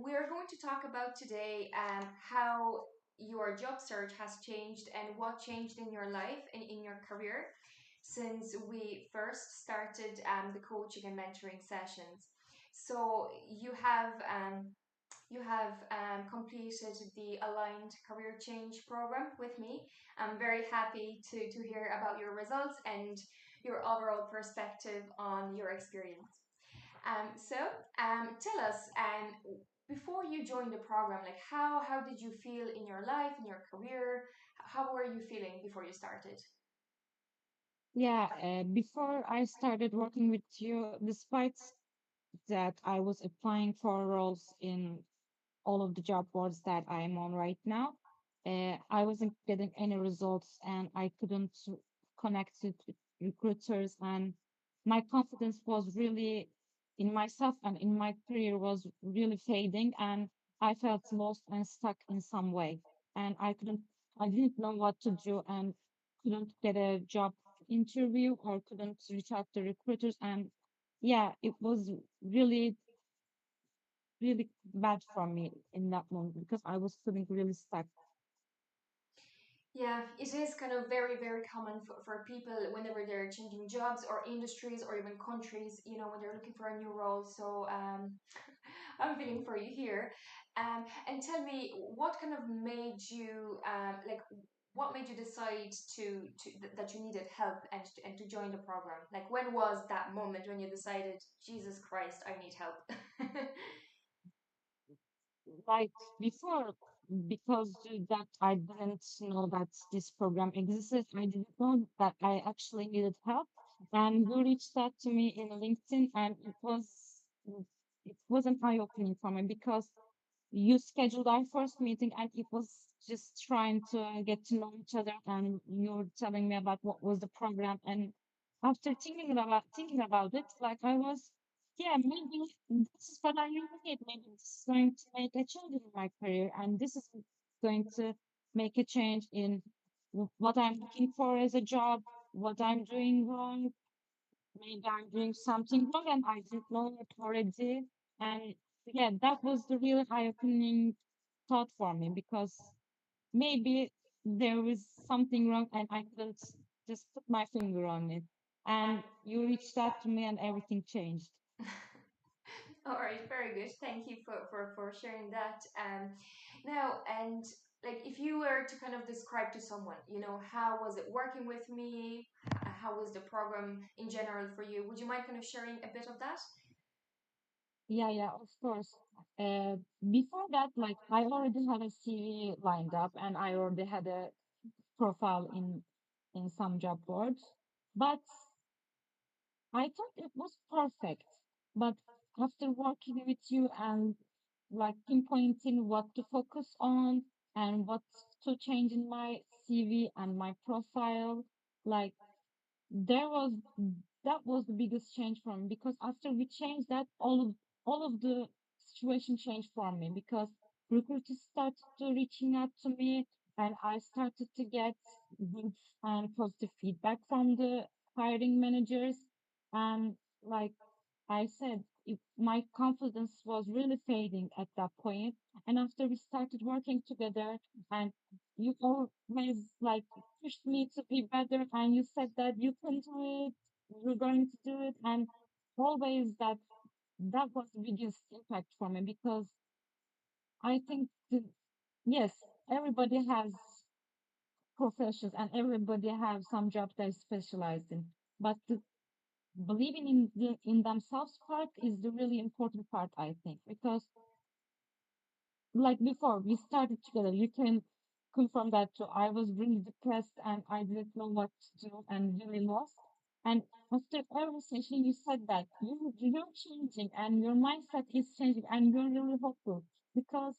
we're going to talk about today how your job search has changed and what changed in your life and in your career since we first started the coaching and mentoring sessions. So you have completed the Aligned Career Change program with me. I'm very happy to hear about your results and your overall perspective on your experience. Tell us, before you joined the program, like how did you feel in your life, in your career? How were you feeling before you started? Yeah, before I started working with you, despite that I was applying for roles in all of the job boards that I am on right now, I wasn't getting any results and I couldn't connect with recruiters, and my confidence was really in myself and in my career was really fading, and I felt lost and stuck in some way. And I didn't know what to do and couldn't get a job interview or couldn't reach out to recruiters. And yeah, it was really bad for me in that moment because I was feeling really stuck. Yeah, it is kind of very, very common for people whenever they're changing jobs or industries or even countries, when they're looking for a new role. So I'm feeling for you here. And tell me, what kind of made you, what made you decide that you needed help and to join the program? Like, when was that moment when you decided, Jesus Christ, I need help? Like before, because that I didn't know that this program existed, I didn't know that I actually needed help. And you reached out to me in LinkedIn, and it was an eye opening for me because you scheduled our first meeting and it was just trying to get to know each other, and you were telling me about what was the program. And after thinking about it, like I was, yeah, maybe this is what I really need. Maybe this is going to make a change in my career, and this is going to make a change in what I'm looking for as a job, what I'm doing wrong. Maybe I'm doing something wrong and I didn't know it already. And yeah, that was the real eye-opening thought for me because maybe there was something wrong and I couldn't just put my finger on it. And you reached out to me and everything changed. All right, very good. Thank you for sharing that. Now, and like if you were to kind of describe to someone, how was it working with me? How was the program in general for you? Would you mind kind of sharing a bit of that? Yeah, of course. Uh, Before that, like I already had a CV lined up and I already had a profile in some job boards. But I thought it was perfect, but after working with you and like pinpointing what to focus on and what to change in my CV and my profile, like there was that was the biggest change for me because after we changed that, all of the situation changed for me because recruiters started to reaching out to me and I started to get good and positive feedback from the hiring managers. And like I said, my confidence was really fading at that point. And after we started working together, and you always like pushed me to be better, and you said that you can do it, you're going to do it, and always that was the biggest impact for me because I think yes, everybody has professions and everybody have some job they're specialized in, but believing in themselves part is the really important part, I think, because like before we started together, you can confirm that too. I was really depressed and I didn't know what to do and really lost. And after every session, you said that you're changing and your mindset is changing and you're really hopeful because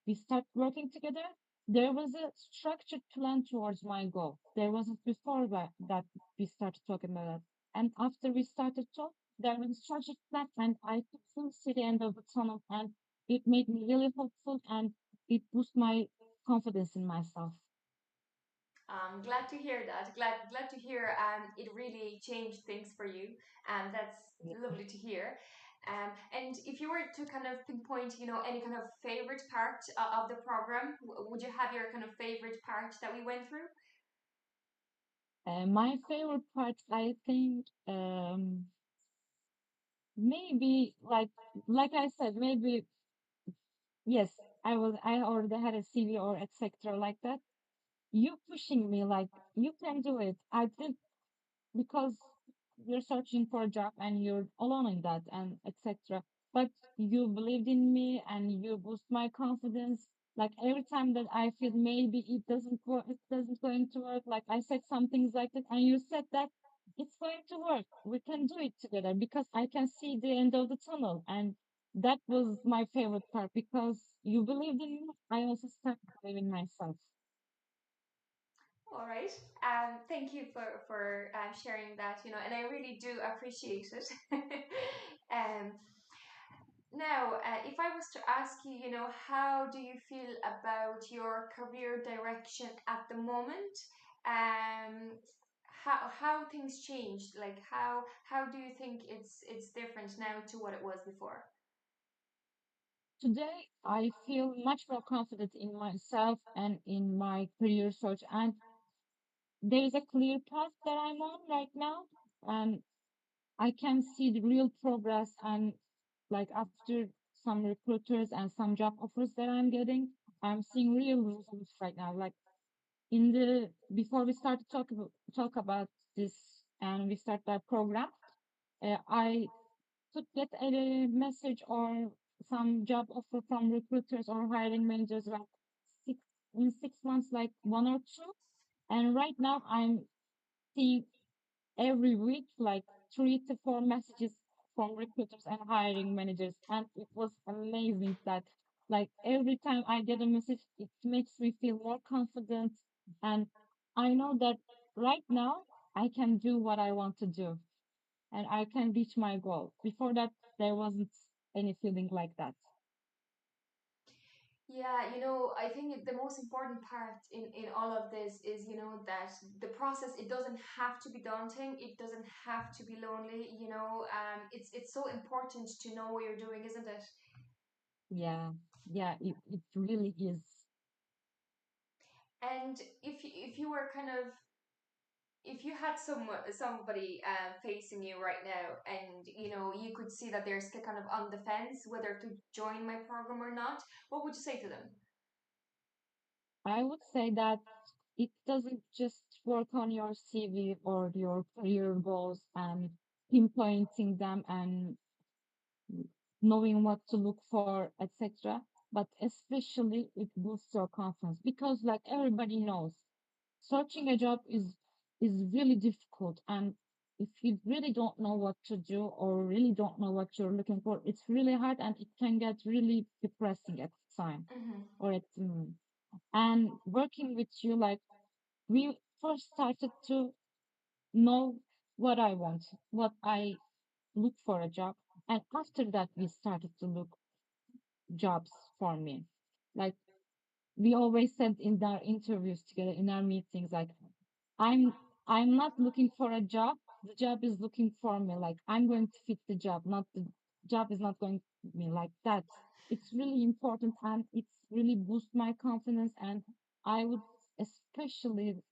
we start working together. There was a structured plan towards my goal. There wasn't before that we started talking about that. And after we started talk, there was a structured plan and I could see the end of the tunnel, and it made me really hopeful and it boosted my confidence in myself. Glad to hear that. Glad to hear it really changed things for you. And that's Yeah. lovely to hear. And if you were to kind of pinpoint, any kind of favorite part of the program, would you have your kind of favorite part that we went through? My favorite part, I think, maybe like I said, maybe yes, I already had a CV or etc. like that. You pushing me like you can do it. I did because you're searching for a job and you're alone in that and etc. But you believed in me and you boost my confidence. Like every time that I feel maybe it doesn't going to work. Like I said some things like that, and you said that it's going to work. We can do it together because I can see the end of the tunnel. And that was my favorite part because you believed in me. I also started believing in myself. All right. Thank you for sharing that. And I really do appreciate it. um, Now, if I was to ask you, how do you feel about your career direction at the moment? Um, how things changed? Like how do you think it's different now to what it was before? Today, I feel much more confident in myself and in my career search. And there is a clear path that I'm on right now. And I can see the real progress. And like after some recruiters and some job offers that I'm getting, I'm seeing real results right now. Like before we start to talk about this and we start that program, I to get a message or some job offer from recruiters or hiring managers like six in 6 months, like one or two. And right now I'm seeing every week like 3 to 4 messages from recruiters and hiring managers. And it was amazing that like every time I get a message, it makes me feel more confident. And I know that right now I can do what I want to do and I can reach my goal. Before that, there wasn't any feeling like that. Yeah, I think the most important part in all of this is, that the process, it doesn't have to be daunting. It doesn't have to be lonely. It's so important to know what you're doing, isn't it? Yeah, yeah, it really is. And if you were kind of if you had somebody facing you right now, and you could see that they're still kind of on the fence whether to join my program or not, what would you say to them? I would say that it doesn't just work on your CV or your career goals and pinpointing them and knowing what to look for, etc. But especially it boosts your confidence because like everybody knows, searching a job is really difficult. And if you really don't know what to do or really don't know what you're looking for, it's really hard and it can get really depressing at the time Hmm. or at the moment. And working with you, like we first started to know what I want, what I look for a job. And after that, we started to look jobs for me. Like we always said in our interviews together, in our meetings, like I'm I'm not looking for a job. The job is looking for me. Like I'm going to fit the job, not the job is not going to fit me like that. It's really important and it's really boost my confidence. And I would especially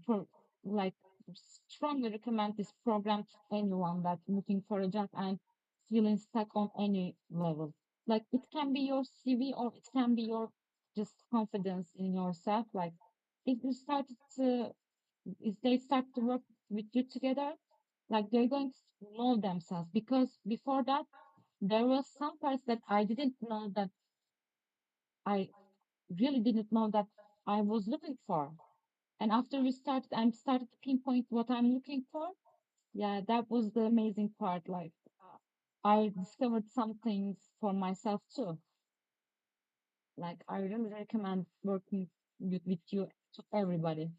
for like strongly recommend this program to anyone that's looking for a job and feeling stuck on any level. Like it can be your CV or it can be your just confidence in yourself. Like if you started to if they start to work with you together, like they're going to know themselves because before that there was some parts that I didn't know that I really didn't know that I was looking for. And after we started, I started to pinpoint what I'm looking for. Yeah, that was the amazing part. Like I discovered some things for myself too. Like I really recommend working with you to everybody.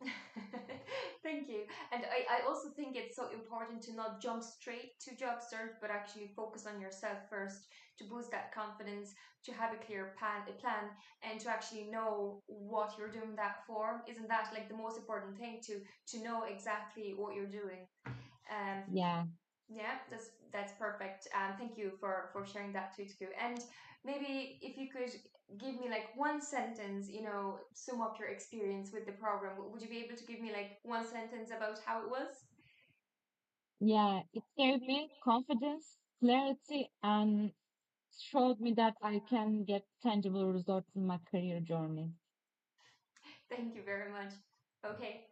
Thank you. And I also think it's so important to not jump straight to job search, but actually focus on yourself first to boost that confidence, to have a clear plan, and to actually know what you're doing that for. Isn't that like the most important thing, to know exactly what you're doing? Um, Yeah, yeah, That's perfect. Thank you for sharing that, Tutku. And maybe if you could give me like one sentence, sum up your experience with the program. Would you be able to give me like one sentence about how it was? Yeah, it gave me confidence, clarity, and showed me that I can get tangible results in my career journey. Thank you very much. Okay.